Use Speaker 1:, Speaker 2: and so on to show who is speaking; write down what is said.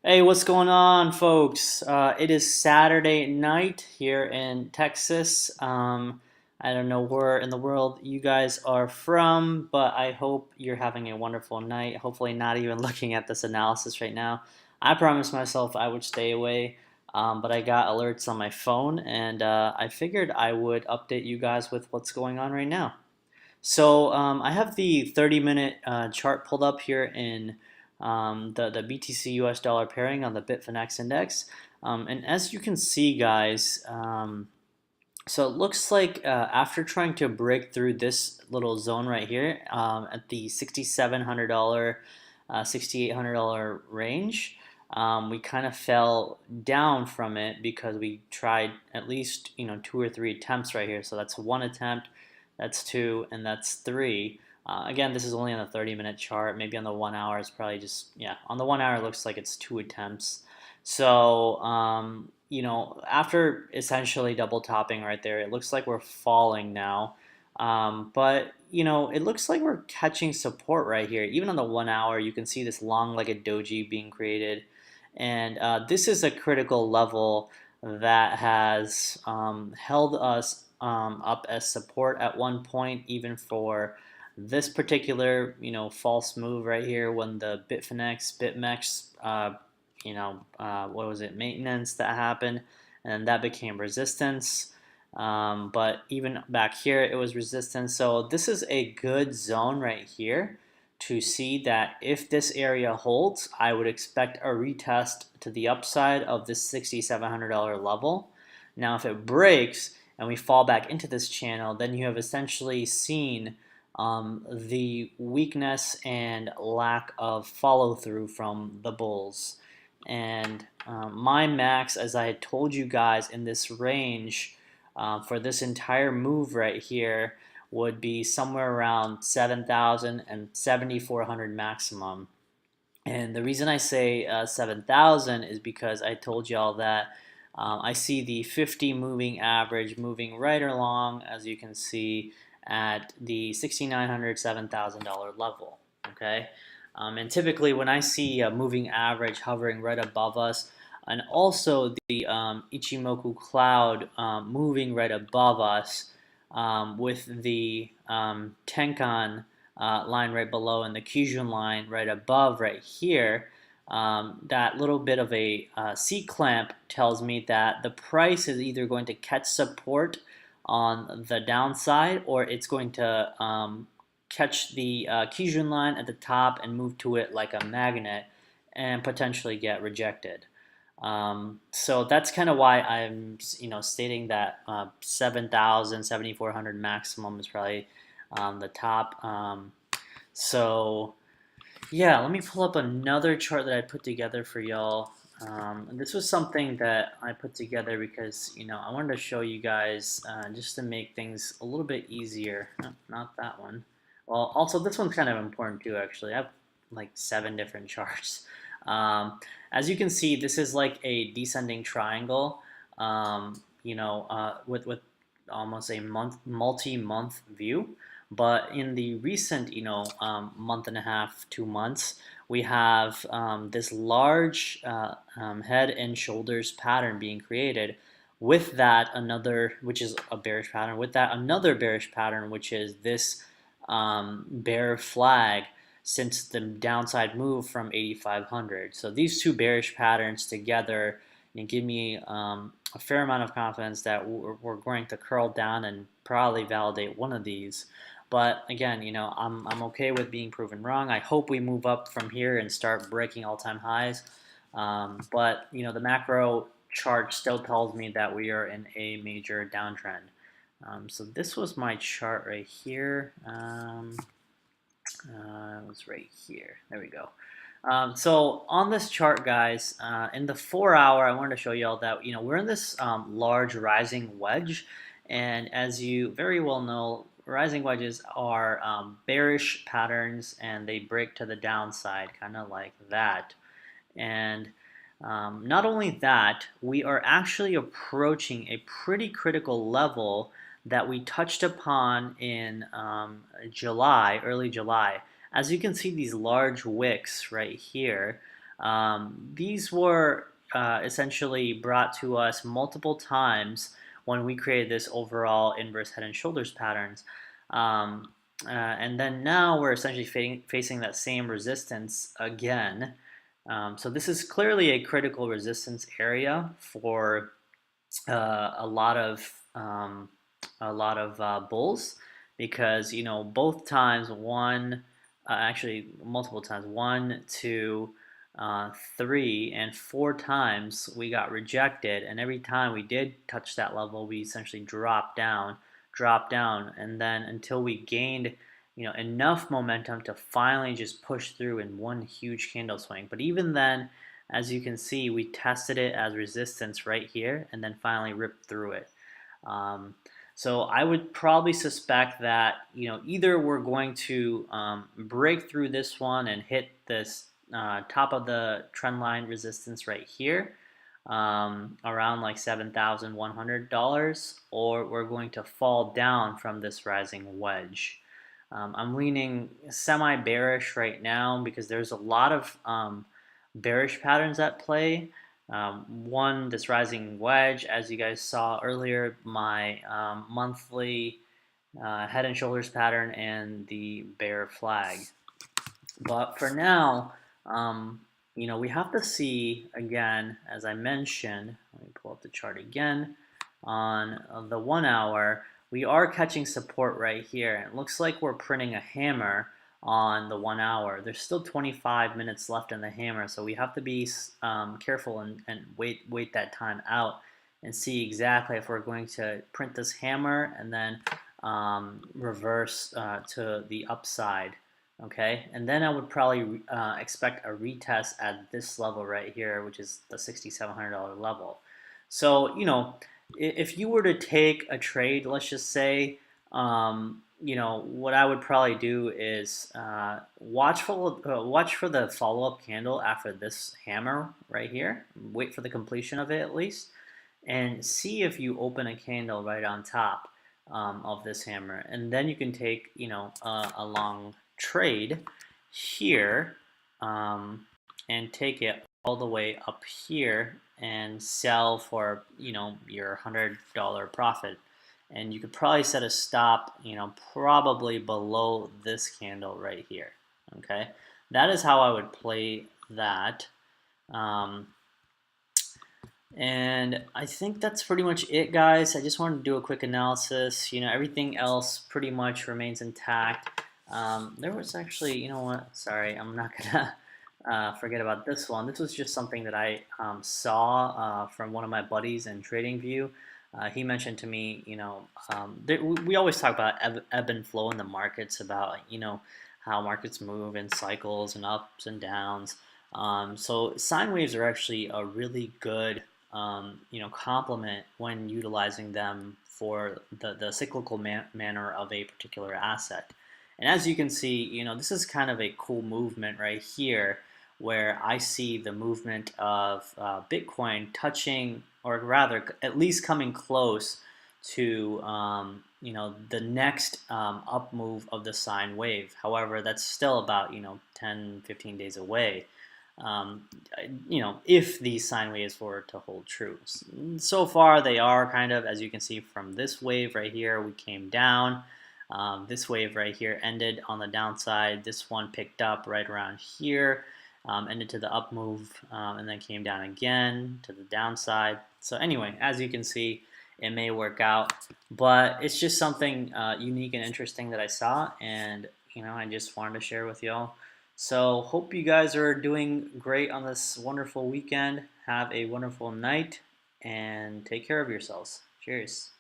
Speaker 1: Hey, what's going on, folks? It is Saturday night here in Texas. I don't know where in the world you guys are from, but I hope you're having a wonderful night. Hopefully, not even looking at this analysis right now. I promised myself I would stay away, but I got alerts on my phone, and I figured I would update you guys with what's going on right now. I have the 30-minute chart pulled up here in the BTC US dollar pairing on the Bitfinex index. And as you can see, guys, so it looks like after trying to break through this little zone right here at the $6,700, $6,800 range, we kind of fell down from it because we tried at least two or three attempts right here. So that's one attempt, that's two, and that's three. Again, this is only on the 30-minute chart. Maybe on the 1 hour, it's probably just, yeah, on the 1 hour, it looks like it's two attempts. After essentially double topping right there, it looks like we're falling now. But it looks like we're catching support right here. Even on the 1 hour, you can see this long-legged doji being created. And this is a critical level that has held us up as support at one point, even for this particular, false move right here when the BitMEX, what was it, maintenance that happened, and that became resistance. But even back here, it was resistance. So this is a good zone right here to see that if this area holds, I would expect a retest to the upside of this $6,700 level. Now, if it breaks and we fall back into this channel, then you have essentially seen the weakness and lack of follow through from the bulls. And my max, as I had told you guys, in this range for this entire move right here would be somewhere around 7,000 and 7,400 maximum. And the reason I say 7,000 is because I told y'all that I see the 50 moving average moving right along, as you can see, at the $6,900, $7,000 level. Okay, and typically when I see a moving average hovering right above us, and also the Ichimoku cloud moving right above us, with the Tenkan line right below and the Kijun line right above right here, that little bit of a C clamp tells me that the price is either going to catch support on the downside, or it's going to catch the Kijun line at the top and move to it like a magnet and potentially get rejected. So that's kind of why I'm, stating that 7,000, 7,400 maximum is probably the top. So yeah, let me pull up another chart that I put together for y'all. And this was something that I put together because, I wanted to show you guys just to make things a little bit easier. No, not that one. Well, also this one's kind of important too, actually. I have like 7 different charts. As you can see, this is like a descending triangle, with almost a multi-month view. But in the recent, month and a half, 2 months, we have this large head and shoulders pattern being created. With that, another, which is a bearish pattern. With that, another bearish pattern, which is this bear flag since the downside move from 8,500. So these two bearish patterns together give me a fair amount of confidence that we're going to curl down and probably validate one of these. But again, I'm okay with being proven wrong. I hope we move up from here and start breaking all-time highs. But the macro chart still tells me that we are in a major downtrend. So this was my chart right here. It was right here. There we go. So on this chart, guys, in the 4 hour, I wanted to show you all that we're in this large rising wedge, and as you very well know, rising wedges are bearish patterns, and they break to the downside, kind of like that. And not only that, we are actually approaching a pretty critical level that we touched upon in July, early July. As you can see, these large wicks right here, These were essentially brought to us multiple times when we created this overall inverse head and shoulders patterns. And then now we're essentially facing that same resistance again. So this is clearly a critical resistance area for a lot of bulls, because both times actually multiple times, 1, 2, 3, and 4 times we got rejected, and every time we did touch that level, we essentially dropped down, and then until we gained enough momentum to finally just push through in one huge candle swing. But even then, as you can see, we tested it as resistance right here and then finally ripped through it. So I would probably suspect that either we're going to break through this one and hit this top of the trend line resistance right here, around like $7,100, or we're going to fall down from this rising wedge. I'm leaning semi-bearish right now because there's a lot of bearish patterns at play. One, this rising wedge, as you guys saw earlier, my monthly head and shoulders pattern, and the bear flag. But for now, we have to see, again, as I mentioned, let me pull up the chart again, on the 1 hour, we are catching support right here. And it looks like we're printing a hammer on the 1 hour. There's still 25 minutes left in the hammer, so we have to be careful and wait that time out and see exactly if we're going to print this hammer and then reverse to the upside. Okay, and then I would probably expect a retest at this level right here, which is the $6,700 level. So, if you were to take a trade, let's just say, what I would probably do is watch for the follow-up candle after this hammer right here. Wait for the completion of it at least, and see if you open a candle right on top of this hammer, and then you can take a long trade here, and take it all the way up here and sell for your $100 profit. And you could probably set a stop probably below this candle right here. Okay, that is how I would play that. And I think that's pretty much it, guys. I just wanted to do a quick analysis. Everything else pretty much remains intact. There was actually, sorry, I'm not gonna forget about this one. This was just something that I saw from one of my buddies in TradingView. He mentioned to me, we always talk about ebb and flow in the markets, about how markets move in cycles and ups and downs. So sine waves are actually a really good complement when utilizing them for the cyclical manner of a particular asset. And as you can see, this is kind of a cool movement right here, where I see the movement of Bitcoin touching, or rather at least coming close to the next up move of the sine wave. However, that's still about 10-15 days away. If these sine waves were to hold true. So far, they are kind of, as you can see from this wave right here, we came down. This wave right here ended on the downside. This one picked up right around here, ended to the up move, and then came down again to the downside. So anyway, as you can see, it may work out, but it's just something unique and interesting that I saw, and I just wanted to share with y'all. So hope you guys are doing great on this wonderful weekend. Have a wonderful night, and take care of yourselves. Cheers.